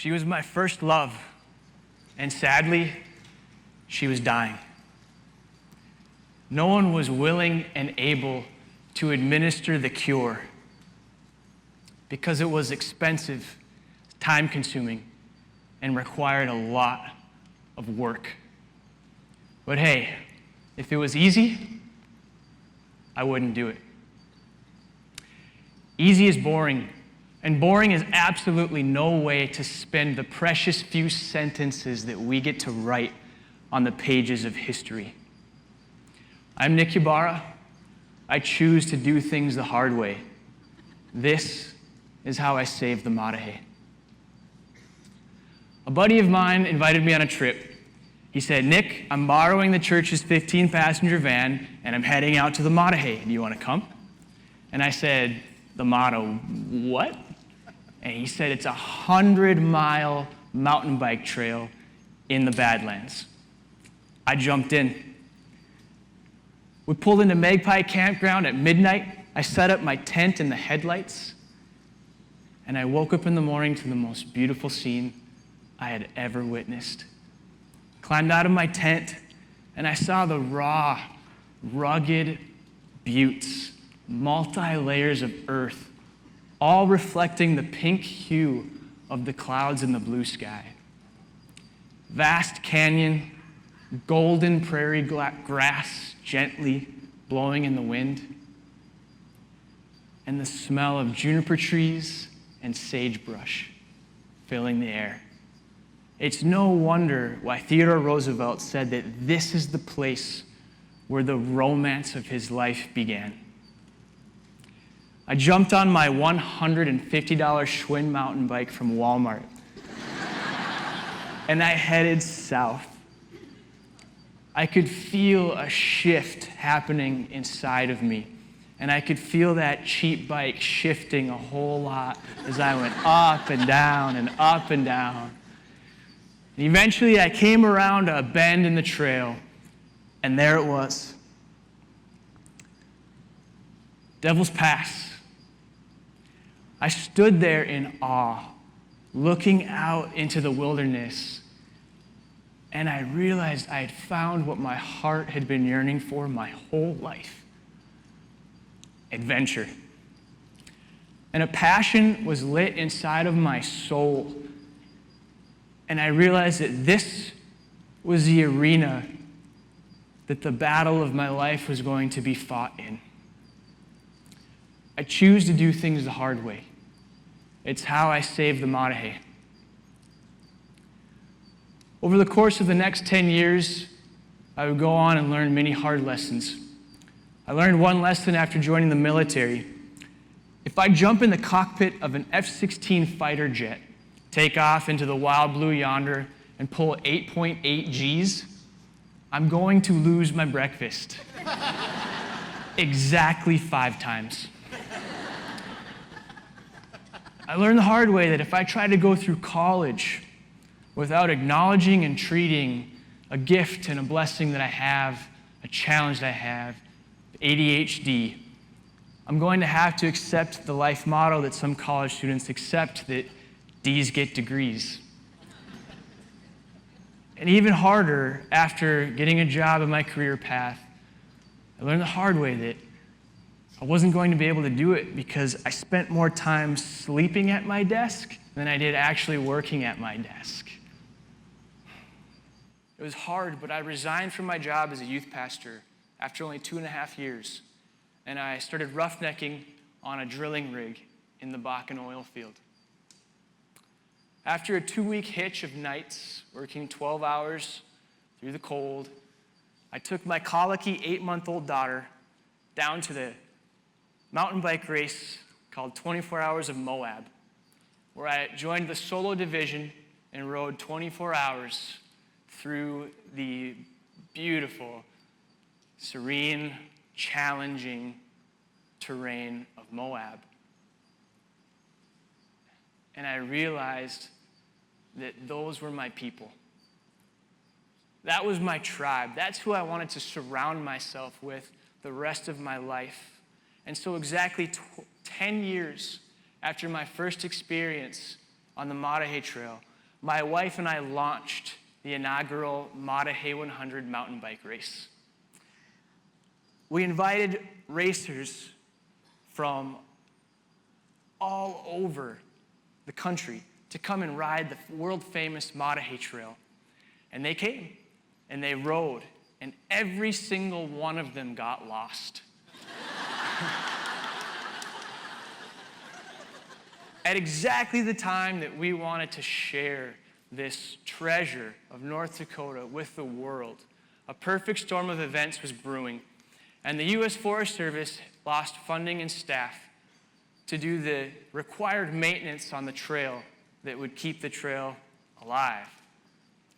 She was my first love, and sadly, she was dying. No one was willing and able to administer the cure because it was expensive, time-consuming, and required a lot of work. But hey, if it was easy, I wouldn't do it. Easy is boring, and boring is absolutely no way to spend the precious few sentences that we get to write on the pages of history. I'm Ybarra. I choose to do things the hard way. This is how I saved the Matahe. A buddy of mine invited me on a trip. He said, "Nick, I'm borrowing the church's 15-passenger van, and I'm heading out to the Matahe. Do you want to come?" And I said, "The Mata, what?" And he said, "It's a 100-mile mountain bike trail in the Badlands." I jumped in. We pulled into Magpie Campground at midnight. I set up my tent in the headlights, and I woke up in the morning to the most beautiful scene I had ever witnessed. Climbed out of my tent, and I saw the raw, rugged buttes, multi-layers of earth, all reflecting the pink hue of the clouds in the blue sky. Vast canyon, golden prairie grass gently blowing in the wind, and the smell of juniper trees and sagebrush filling the air. It's no wonder why Theodore Roosevelt said that this is the place where the romance of his life began. I jumped on my $150 Schwinn mountain bike from Walmart, and I headed south. I could feel a shift happening inside of me, and I could feel that cheap bike shifting a whole lot as I went up and down and up and down. And eventually, I came around a bend in the trail, and there it was. Devil's Pass. I stood there in awe, looking out into the wilderness, and I realized I had found what my heart had been yearning for my whole life: adventure. And a passion was lit inside of my soul. And I realized that this was the arena that the battle of my life was going to be fought in. I choose to do things the hard way. It's how I saved the Matahe. Over the course of the next 10 years, I would go on and learn many hard lessons. I learned one lesson after joining the military. If I jump in the cockpit of an F-16 fighter jet, take off into the wild blue yonder, and pull 8.8 Gs, I'm going to lose my breakfast. Exactly 5 times. I learned the hard way that if I try to go through college without acknowledging and treating a gift and a blessing that I have, a challenge that I have, ADHD, I'm going to have to accept the life motto that some college students accept, that D's get degrees. And even harder, after getting a job in my career path, I learned the hard way that I wasn't going to be able to do it because I spent more time sleeping at my desk than I did actually working at my desk. It was hard, but I resigned from my job as a youth pastor after only 2.5 years, and I started roughnecking on a drilling rig in the Bakken oil field. After a 2-week hitch of nights, working 12 hours through the cold, I took my colicky 8-month-old daughter down to the mountain bike race called 24 Hours of Moab, where I joined the solo division and rode 24 hours through the beautiful, serene, challenging terrain of Moab. And I realized that those were my people. That was my tribe. That's who I wanted to surround myself with the rest of my life. And so exactly 10 years after my first experience on the Matahe Trail, my wife and I launched the inaugural Mater 100 mountain bike race. We invited racers from all over the country to come and ride the world-famous Mater Trail. And they came, and they rode, and every single one of them got lost. At exactly the time that we wanted to share this treasure of North Dakota with the world, a perfect storm of events was brewing, and the U.S. Forest Service lost funding and staff to do the required maintenance on the trail that would keep the trail alive.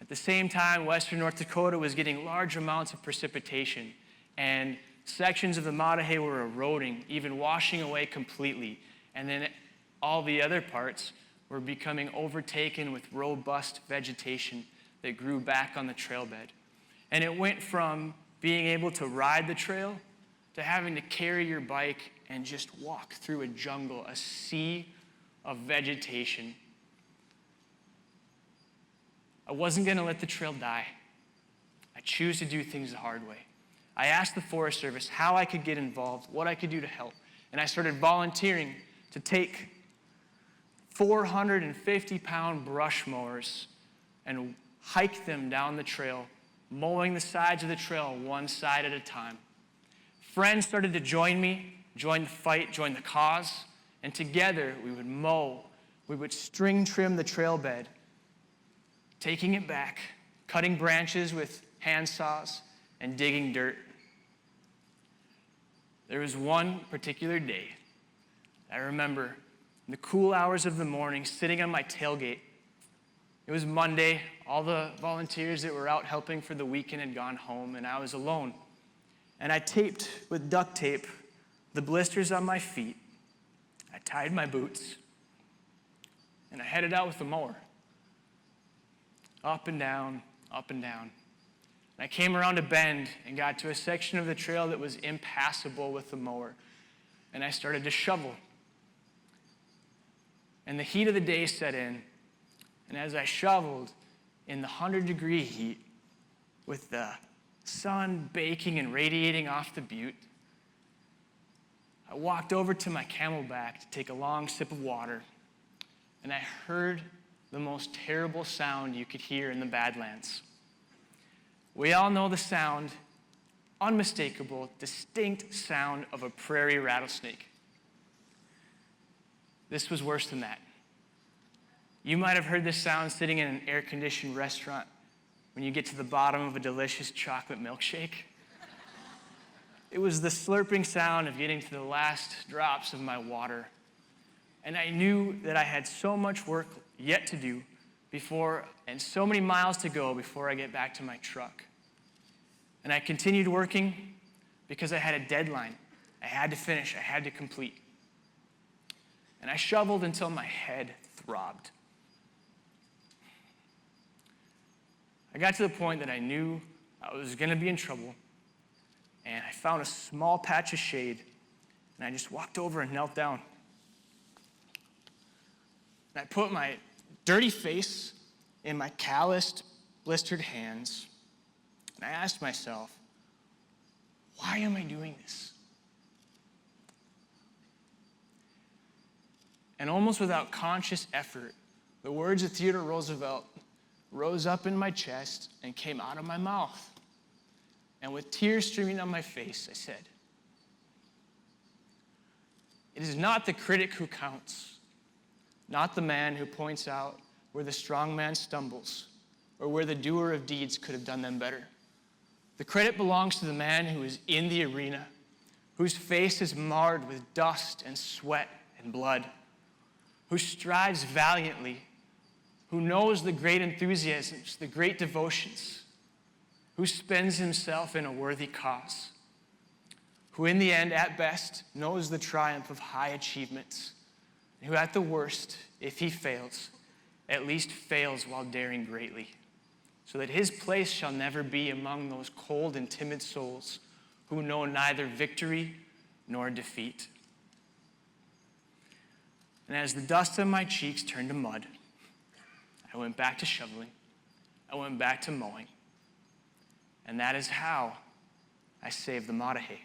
At the same time, western North Dakota was getting large amounts of precipitation, and sections of the Mater were eroding, even washing away completely. And then all the other parts were becoming overtaken with robust vegetation that grew back on the trail bed. And it went from being able to ride the trail to having to carry your bike and just walk through a jungle, a sea of vegetation. I wasn't going to let the trail die. I choose to do things the hard way. I asked the Forest Service how I could get involved, what I could do to help. And I started volunteering to take 450-pound brush mowers and hike them down the trail, mowing the sides of the trail one side at a time. Friends started to join me, join the fight, join the cause, and together we would mow, we would string trim the trail bed, taking it back, cutting branches with hand saws, and digging dirt. There was one particular day I remember in the cool hours of the morning, sitting on my tailgate. It was Monday. All the volunteers that were out helping for the weekend had gone home, and I was alone. And I taped with duct tape the blisters on my feet. I tied my boots, and I headed out with the mower. Up and down, up and down. And I came around a bend and got to a section of the trail that was impassable with the mower. And I started to shovel. And the heat of the day set in. And as I shoveled in the 100-degree heat, with the sun baking and radiating off the butte, I walked over to my Camelback to take a long sip of water. And I heard the most terrible sound you could hear in the Badlands. We all know the sound, unmistakable, distinct sound of a prairie rattlesnake. This was worse than that. You might have heard this sound sitting in an air-conditioned restaurant when you get to the bottom of a delicious chocolate milkshake. It was the slurping sound of getting to the last drops of my water. And I knew that I had so much work yet to do before, and so many miles to go before I get back to my truck. And I continued working because I had a deadline. I had to finish, I had to complete. And I shoveled until my head throbbed. I got to the point that I knew I was going to be in trouble, and I found a small patch of shade, and I just walked over and knelt down. And I put my dirty face in my calloused, blistered hands, and I asked myself, why am I doing this? And almost without conscious effort, the words of Theodore Roosevelt rose up in my chest and came out of my mouth. And with tears streaming down my face, I said, "It is not the critic who counts, not the man who points out where the strong man stumbles or where the doer of deeds could have done them better. The credit belongs to the man who is in the arena, whose face is marred with dust and sweat and blood, who strives valiantly, who knows the great enthusiasms, the great devotions, who spends himself in a worthy cause, who in the end, at best, knows the triumph of high achievements, and who at the worst, if he fails, at least fails while daring greatly, so that his place shall never be among those cold and timid souls who know neither victory nor defeat." And as the dust on my cheeks turned to mud, I I went back to shoveling. I went back to mowing. And that is how I saved the Materhe.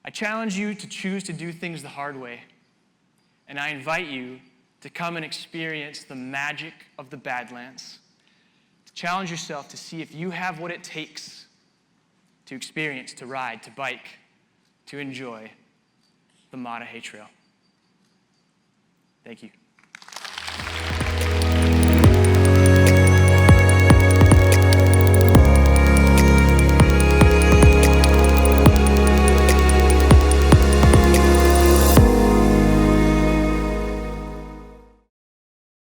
I challenge you to choose to do things the hard way. And I invite you to come and experience the magic of the Badlands. To challenge yourself to see if you have what it takes to experience, to ride, to bike, to enjoy the Materhe Trail. Thank you.